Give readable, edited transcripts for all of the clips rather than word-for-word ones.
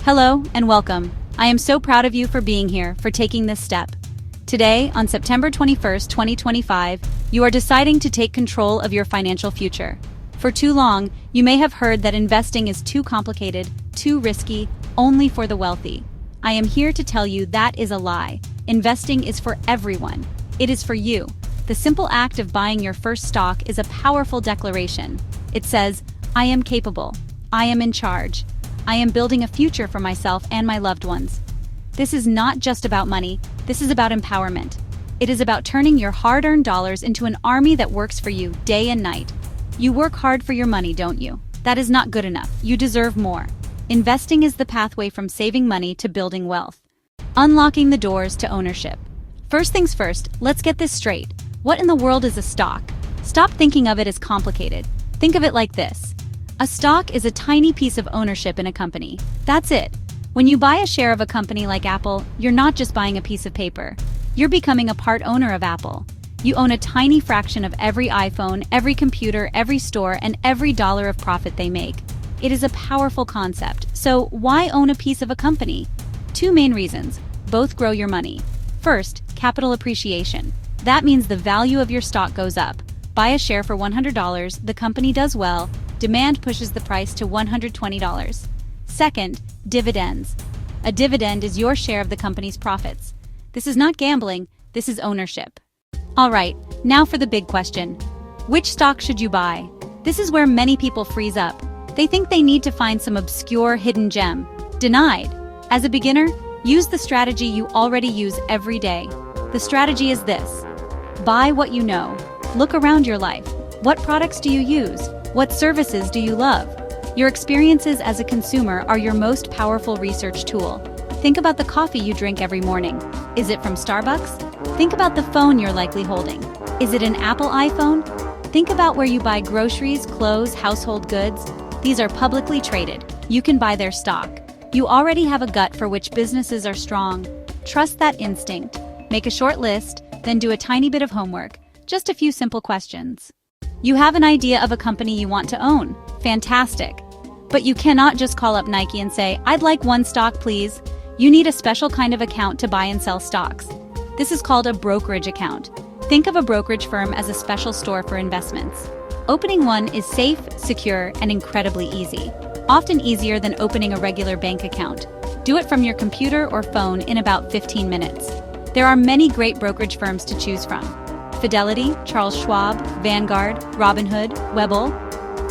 Hello and welcome. I am so proud of you for being here, for taking this step. Today, on September 21st, 2025, you are deciding to take control of your financial future. For too long, you may have heard that investing is too complicated, too risky, only for the wealthy. I am here to tell you that is a lie. Investing is for everyone. It is for you. The simple act of buying your first stock is a powerful declaration. It says, I am capable. I am in charge. I am building a future for myself and my loved ones. This is not just about money, this is about empowerment. It is about turning your hard-earned dollars into an army that works for you day and night. You work hard for your money, don't you? That is not good enough. You deserve more. Investing is the pathway from saving money to building wealth. Unlocking the doors to ownership. First things first, let's get this straight. What in the world is a stock? Stop thinking of it as complicated. Think of it like this. A stock is a tiny piece of ownership in a company. That's it. When you buy a share of a company like Apple, you're not just buying a piece of paper. You're becoming a part owner of Apple. You own a tiny fraction of every iPhone, every computer, every store, and every dollar of profit they make. It is a powerful concept. So why own a piece of a company? Two main reasons. Both grow your money. First, capital appreciation. That means the value of your stock goes up. Buy a share for $100, the company does well, demand pushes the price to $120. Second, dividends. A dividend is your share of the company's profits. This is not gambling, this is ownership. All right, now for the big question. Which stock should you buy? This is where many people freeze up. They think they need to find some obscure hidden gem. Denied. As a beginner, use the strategy you already use every day. The strategy is this. Buy what you know. Look around your life. What products do you use? What services do you love? Your experiences as a consumer are your most powerful research tool. Think about the coffee you drink every morning. Is it from Starbucks? Think about the phone you're likely holding. Is it an Apple iPhone? Think about where you buy groceries, clothes, household goods. These are publicly traded. You can buy their stock. You already have a gut for which businesses are strong. Trust that instinct. Make a short list, then do a tiny bit of homework. Just a few simple questions. You have an idea of a company you want to own. Fantastic. But you cannot just call up Nike and say, I'd like one stock, please. You need a special kind of account to buy and sell stocks. This is called a brokerage account. Think of a brokerage firm as a special store for investments. Opening one is safe, secure, and incredibly easy. Often easier than opening a regular bank account. Do it from your computer or phone in about 15 minutes. There are many great brokerage firms to choose from. Fidelity, Charles Schwab, Vanguard, Robinhood, Webull.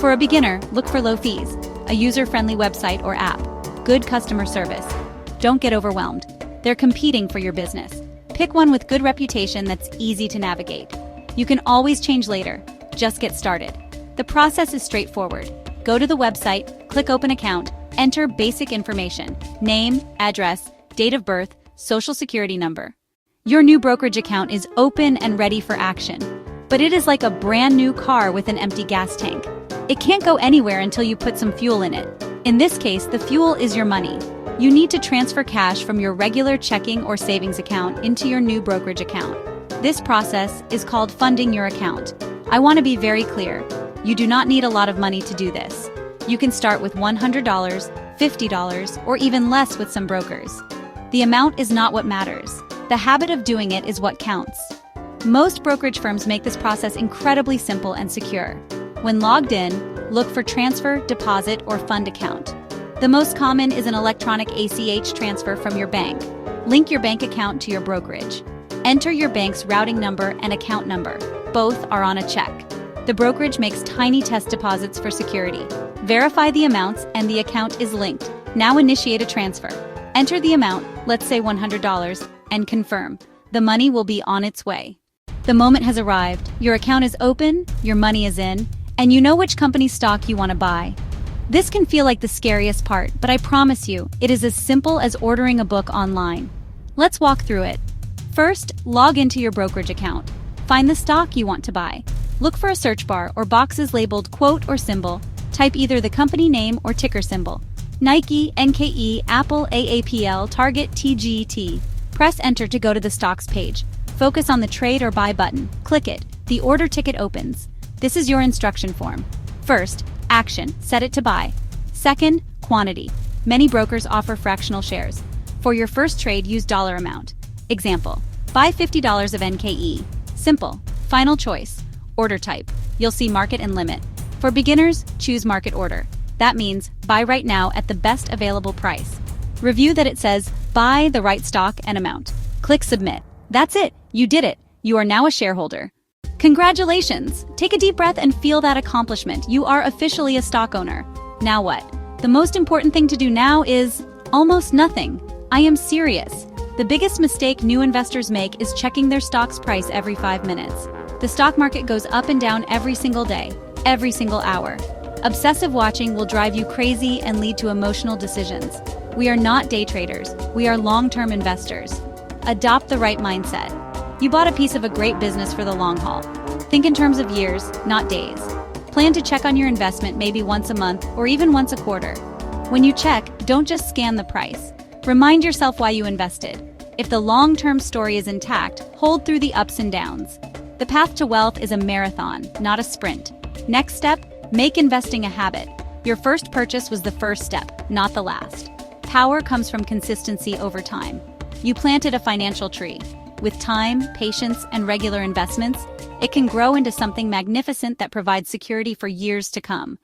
For a beginner, look for low fees, a user-friendly website or app, good customer service. Don't get overwhelmed. They're competing for your business. Pick one with good reputation that's easy to navigate. You can always change later. Just get started. The process is straightforward. Go to the website, click Open Account, enter basic information, name, address, date of birth, social security number. Your new brokerage account is open and ready for action. But it is like a brand new car with an empty gas tank. It can't go anywhere until you put some fuel in it. In this case, the fuel is your money. You need to transfer cash from your regular checking or savings account into your new brokerage account. This process is called funding your account. I want to be very clear. You do not need a lot of money to do this. You can start with $100, $50, or even less with some brokers. The amount is not what matters. The habit of doing it is what counts. Most brokerage firms make this process incredibly simple and secure. When logged in, look for Transfer, Deposit, or Fund Account. The most common is an electronic ACH transfer from your bank. Link your bank account to your brokerage. Enter your bank's routing number and account number. Both are on a check. The brokerage makes tiny test deposits for security. Verify the amounts and the account is linked. Now initiate a transfer. Enter the amount, let's say $100, and confirm. The money will be on its way. The moment has arrived. Your account is open, your money is in, and you know which company stock you want to buy. This can feel like the scariest part, but I promise you, it is as simple as ordering a book online. Let's walk through it. First, log into your brokerage account. Find the stock you want to buy. Look for a search bar or boxes labeled quote or symbol. Type either the company name or ticker symbol. Nike, NKE, Apple, AAPL, Target, TGT. Press enter to go to the stocks page. Focus on the trade or buy button. Click it. The order ticket opens. This is your instruction form. First, action. Set it to buy. Second, quantity. Many brokers offer fractional shares. For your first trade, use dollar amount. Example, buy $50 of NKE. Simple. Final choice. Order type. You'll see market and limit. For beginners, choose market order. That means buy right now at the best available price. Review that it says buy the right stock and amount. Click submit. That's it. You did it. You are now a shareholder. Congratulations! Take a deep breath and feel that accomplishment. You are officially a stock owner. Now what? The most important thing to do now is almost nothing. I am serious. The biggest mistake new investors make is checking their stock's price every 5 minutes. The stock market goes up and down every single day, every single hour. Obsessive watching will drive you crazy and lead to emotional decisions. We are not day traders. We are long-term investors. Adopt the right mindset. You bought a piece of a great business for the long haul. Think in terms of years, not days. Plan to check on your investment maybe once a month or even once a quarter. When you check, don't just scan the price. Remind yourself why you invested. If the long-term story is intact, hold through the ups and downs. The path to wealth is a marathon, not a sprint. Next step, make investing a habit. Your first purchase was the first step, not the last. Power comes from consistency over time. You planted a financial tree. With time, patience, and regular investments, it can grow into something magnificent that provides security for years to come.